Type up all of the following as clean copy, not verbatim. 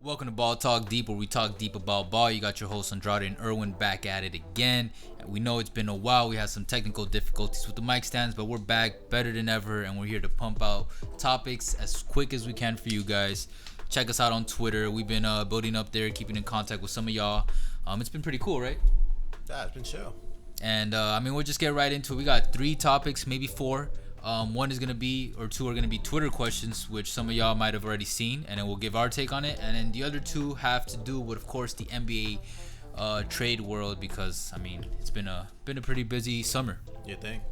Welcome to Ball Talk Deep, where we talk deep about ball. You got your hosts Andrade and Irwin back at it again. We know it's been a while. We had some technical difficulties with the mic stands, but we're back better than ever, and we're here to pump out topics as quick as we can for you guys. Check us out on Twitter. We've been building up there, keeping in contact with some of y'all. It's been pretty cool, right? Yeah, it's been chill. And we'll just get right into it. We got 3 topics, maybe 4. One is gonna be, or 2 are gonna be Twitter questions, which some of y'all might have already seen, and then we'll give our take on it. And then the other 2 have to do with, of course, the NBA trade world, because it's been a pretty busy summer. You think?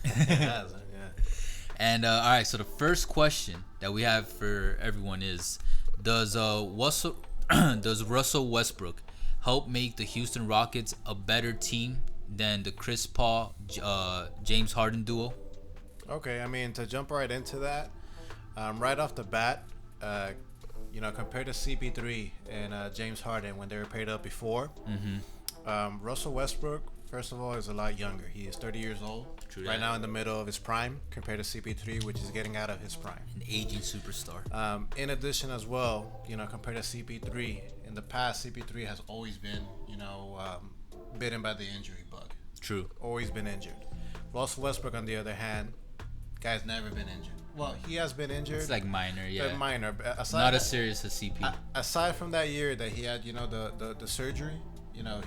It has, yeah. And all right, so the first question that we have for everyone is: Does Russell Westbrook help make the Houston Rockets a better team than the Chris Paul James Harden duo? Okay, to jump right into that, right off the bat, compared to CP3 and James Harden when they were paired up before, Russell Westbrook, first of all, is a lot younger. He is 30 years old. True right that. now in the middle of his prime, compared to CP3, which is getting out of his prime. An aging superstar. In addition as well, compared to CP3, in the past, CP3 has always been, bitten by the injury bug. True. Always been injured. Russell Westbrook, on the other hand, guy's never been injured. Well, he has been injured. It's like minor, yeah. But minor. Not as serious as CP. Aside from that year that he had, the surgery,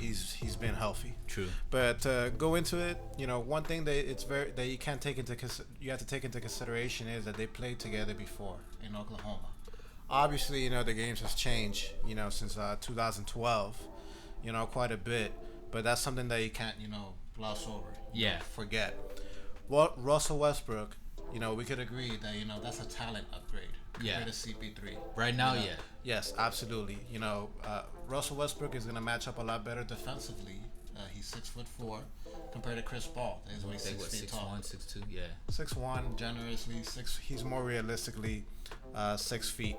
he's been healthy. True. But go into it, one thing that you can't take into you have to take into consideration is that they played together before in Oklahoma. Obviously, the games has changed, since 2012, quite a bit. But that's something that you can't, gloss over. Yeah. Forget. Well, Russell Westbrook, we could agree that, that's a talent upgrade compared to CP3. Right now, yeah. Yes, absolutely. Russell Westbrook is going to match up a lot better defensively. He's 6'4" compared to Chris Paul. He's only 6 feet tall. 6'1", 6'2", yeah. 6'1", generously. He's more realistically 6 feet.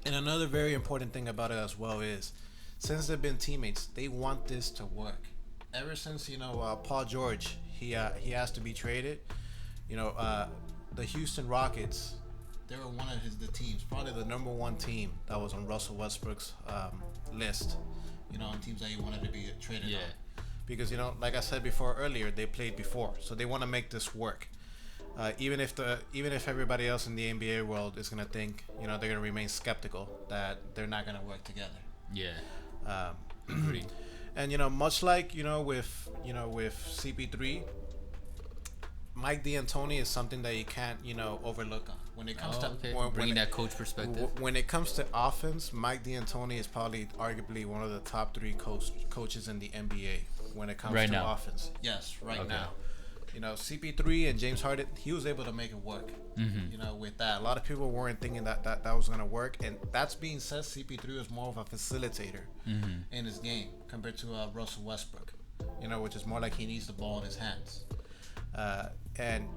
And another very important thing about it as well is, since they've been teammates, they want this to work. Ever since, Paul George, he has to be traded. The Houston Rockets, they were one of the teams, probably the number 1 team that was on Russell Westbrook's list. On teams that he wanted to be traded on. Because like I said before earlier, they played before, so they want to make this work. Even if everybody else in the NBA world is gonna think, they're gonna remain skeptical that they're not gonna work together. Yeah. Agreed. And much like with CP3, Mike D'Antoni is something that you can't overlook on when it comes bringing that coach perspective. When it comes to offense, Mike D'Antoni is probably arguably one of the top 3 coaches in the NBA when it comes to offense. Yes, right now. CP3 and James Harden, he was able to make it work. With that, a lot of people weren't thinking that was gonna work. And that's being said, CP3 is more of a facilitator in his game compared to Russell Westbrook. Which is more like he needs the ball in his hands. And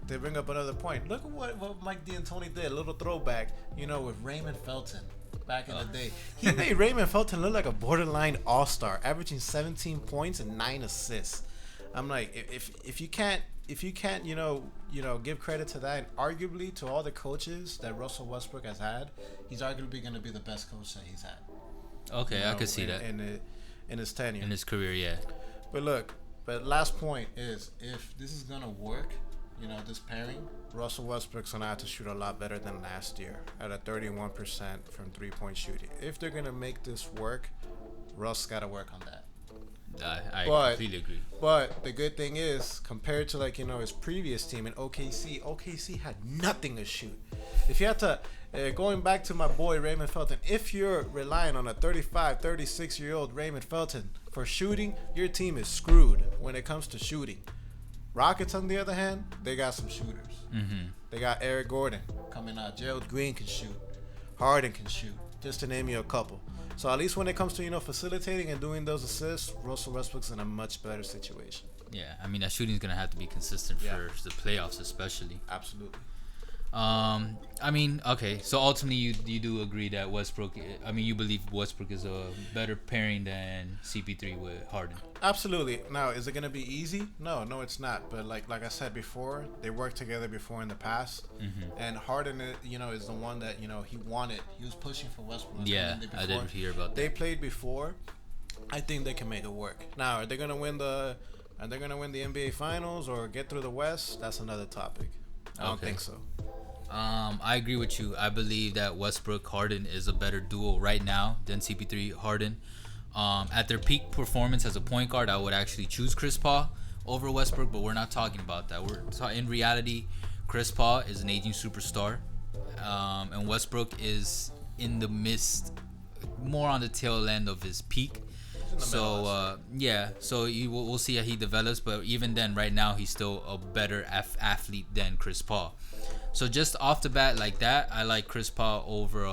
they bring up another point. Look at what Mike D'Antoni did. A little throwback, with Raymond Felton back in the day. He made Raymond Felton look like a borderline all-star, averaging 17 points and 9 assists. I'm like, if you can't give credit to that, and arguably to all the coaches that Russell Westbrook has had, he's arguably going to be the best coach that he's had. Okay, I could see that in his tenure, in his career, yeah. But last point is, if this is gonna work, this pairing, Russell Westbrook's gonna have to shoot a lot better than last year at a 31% from 3-point shooting. If they're gonna make this work, Russ gotta work on that. I completely agree. But the good thing is, compared to his previous team in OKC had nothing to shoot. If you had to, going back to my boy Raymond Felton, if you're relying on a 35, 36-year-old Raymond Felton for shooting, your team is screwed when it comes to shooting. Rockets, on the other hand, they got some shooters. They got Eric Gordon coming out. Gerald Green can shoot. Harden can shoot. Just to name you a couple. So at least when it comes to facilitating and doing those assists, Russell Westbrook's in a much better situation. Yeah, that shooting's gonna have to be consistent for the playoffs, especially. Absolutely. I mean, okay. So ultimately, you do agree that Westbrook. I mean, you believe Westbrook is a better pairing than CP3 with Harden. Absolutely. Now, is it gonna be easy? No, no, it's not. But like I said before, they worked together before in the past, and Harden, is the one that he wanted. He was pushing for Westbrook. Yeah, I didn't hear about that. They played before. I think they can make it work. Now, are they gonna win the NBA Finals or get through the West? That's another topic. I don't think so. I agree with you. I believe that Westbrook Harden is a better duo right now than CP3 Harden. At their peak performance as a point guard, I would actually choose Chris Paul over Westbrook, but we're not talking about that. In reality, Chris Paul is an aging superstar, and Westbrook is in the midst, more on the tail end of his peak. So we'll see how he develops, but even then, right now, he's still a better athlete than Chris Paul. So just off the bat like that, I like Chris Paul over.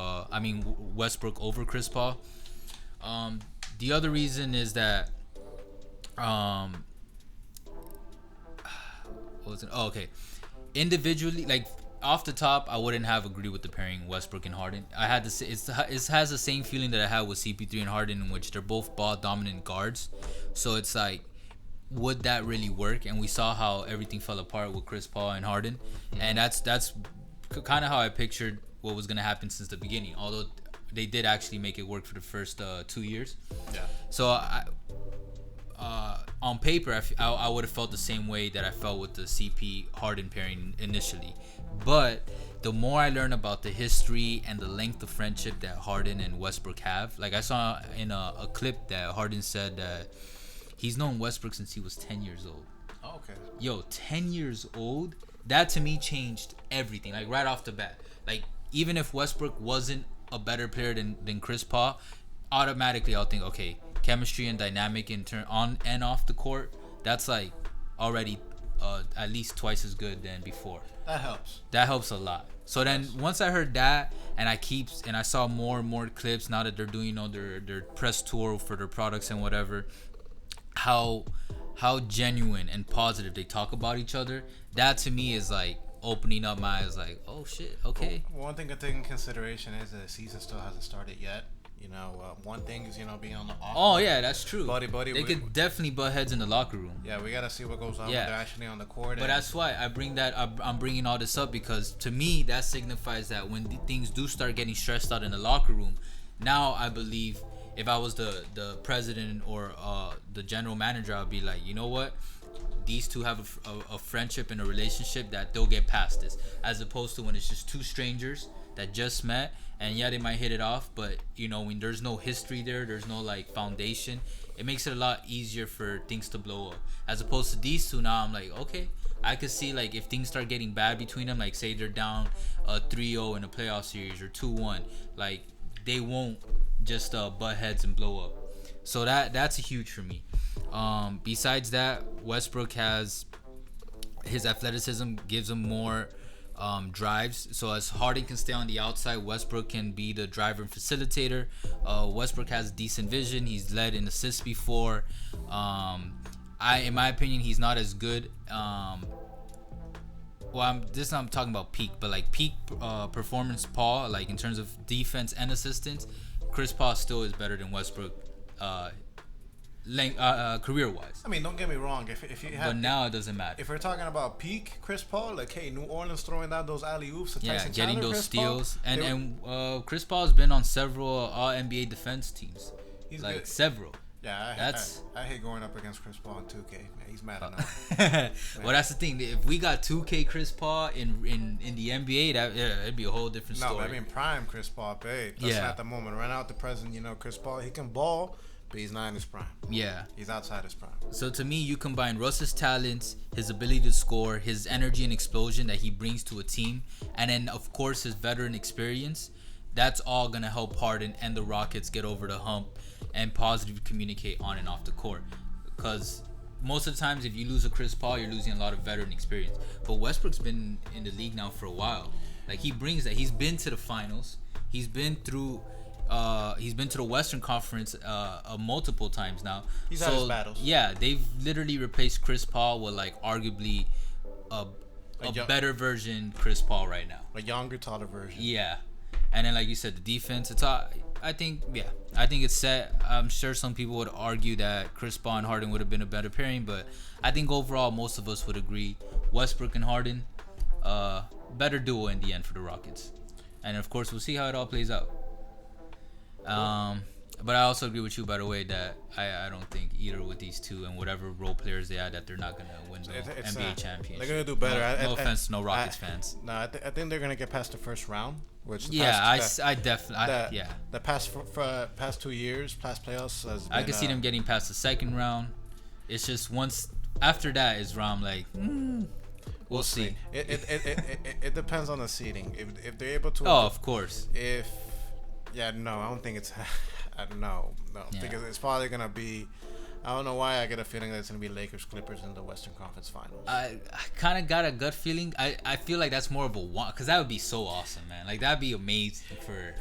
Westbrook over Chris Paul. The other reason is that, what was it? Oh, okay. Individually, like off the top, I wouldn't have agreed with the pairing Westbrook and Harden. I had to say it has the same feeling that I had with CP3 and Harden, in which they're both ball dominant guards. So it's like, would that really work? And we saw how everything fell apart with Chris Paul and Harden, and that's kind of how I pictured what was gonna happen since the beginning. Although they did actually make it work for the first 2 years. Yeah. So on paper, I would have felt the same way that I felt with the CP Harden pairing initially, but the more I learn about the history and the length of friendship that Harden and Westbrook have, like I saw in a clip that Harden said that he's known Westbrook since he was 10 years old. Oh, okay. Yo, 10 years old? That to me changed everything. Like right off the bat. Like even if Westbrook wasn't a better player than Chris Paul, automatically I'll think, okay, chemistry and dynamic in turn on and off the court, that's like already at least twice as good than before. That helps. That helps a lot. So then once I heard that, and I saw more and more clips now that they're doing their press tour for their products and whatever, how genuine and positive they talk about each other, that to me is like opening up my eyes, like, oh shit, okay. Well, one thing to take in consideration is that the season still hasn't started yet. One thing is being on the off. Oh yeah, that's true. Buddy, they could definitely butt heads in the locker room. Yeah, we gotta see what goes on when they're actually on the court. But that's why I'm bringing all this up, because to me that signifies that when things do start getting stressed out in the locker room, now I believe if I was the president or the general manager, I'd be like, you know what? These two have a friendship and a relationship that they'll get past this, as opposed to when it's just two strangers that just met, and they might hit it off, but when there's no history there's no like foundation, it makes it a lot easier for things to blow up. As opposed to these two, now I'm like, okay, I could see like if things start getting bad between them, like say they're down 3-0 in a playoff series or 2-1, like they won't just butt heads and blow up. So that's a huge for me. Besides that, Westbrook has his athleticism, gives him more drives. So as Harden can stay on the outside, Westbrook can be the driver and facilitator. Westbrook has decent vision. He's led in assists before. In my opinion, he's not as good. I'm talking about peak, but like peak performance, Paul, like in terms of defense and assistance, Chris Paul still is better than Westbrook. Career wise. I mean, don't get me wrong. If you have, but now it doesn't matter. If we're talking about peak Chris Paul, like hey, New Orleans throwing down those alley oops, getting Chandler, those Chris steals, Paul, and Chris Paul's been on several All NBA defense teams. He's like good. Several. Yeah, I hate going up against Chris Paul in 2K. Man, he's mad enough. Well, that's the thing. If we got 2K Chris Paul in the NBA, it'd be a whole different story. No, I mean prime Chris Paul, babe. That's not the moment. Right now at the present, Chris Paul, he can ball, but he's not in his prime. Yeah. He's outside his prime. So to me, you combine Russ's talents, his ability to score, his energy and explosion that he brings to a team, and then of course his veteran experience. That's all gonna help Harden and the Rockets get over the hump and positively communicate on and off the court. Because most of the times, if you lose a Chris Paul, you're losing a lot of veteran experience. But Westbrook's been in the league now for a while. Like he brings that. He's been to the finals. He's been through. He's been to the Western Conference multiple times now. He's had his battles. Yeah, they've literally replaced Chris Paul with like arguably a better version Chris Paul right now. A younger, taller version. Yeah. And then, like you said, the defense, I think it's set. I'm sure some people would argue that Chris Paul and Harden would have been a better pairing, but I think overall most of us would agree Westbrook and Harden, better duo in the end for the Rockets. And of course, we'll see how it all plays out. But I also agree with you, by the way, that I don't think either with these two and whatever role players they add that they're not gonna win the NBA championship. They're gonna do better. No offense to no Rockets fans. No, I think they're gonna get past the first round. Which I definitely. The past 2 years, past playoffs. I can see them getting past the second round. It's just once after that is where I'm like, we'll see. It depends on the seeding. If they're able to. Oh, of course. I don't think it's. No. Yeah. Because it's probably gonna be. I don't know why I get a feeling that it's gonna be Lakers Clippers in the Western Conference Finals. I kind of got a gut feeling. I feel like that's more of a want, because that would be so awesome, man. Like that'd be amazing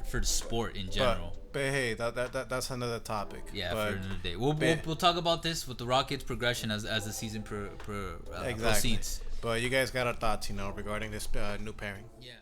for the sport in general. But hey, that's another topic. Yeah, for another day. We'll talk about this with the Rockets' progression as the season proceeds. But you guys got our thoughts, regarding this new pairing. Yeah.